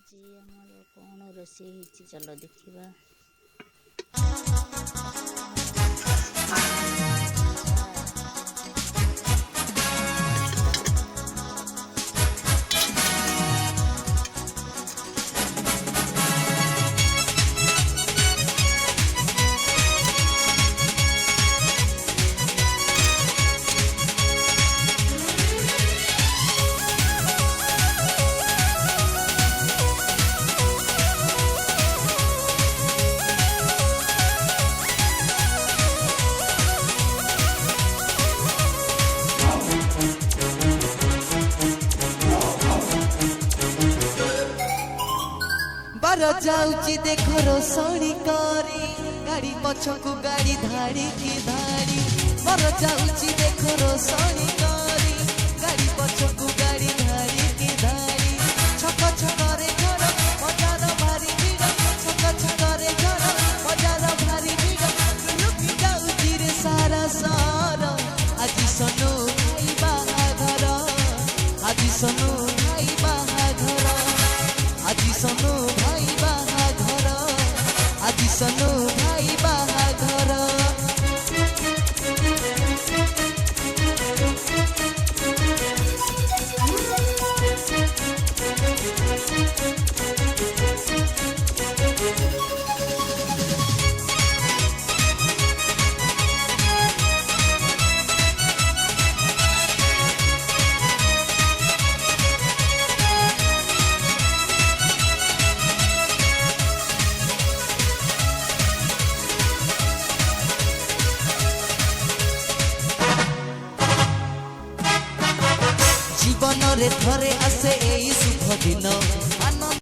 ଆଜି ଆମର କ'ଣ ରୋଷେଇ ହେଇଛି ଚାଲ ଦେଖିବା। बर जाऊची देखो रोसणी करी गाड़ी पछकू गाड़ी धाड़ी की धाड़ी बर जाऊची देखो रोसणी करी गाड़ी पछकू गाड़ी धाड़ी की धाड़ी छक छक रे घर बजार भारी भीड़ छक छक रे घर बजार भारी भीड़ लुकी जाऊची रे सारा सारा आज सनो भाई बाहाघर आज सनो भाई बाहाघर आज सनो भाई बाहाघर आज सनो भाई बाहाघर जीवन रे थरे आसे एई शुभ दिन।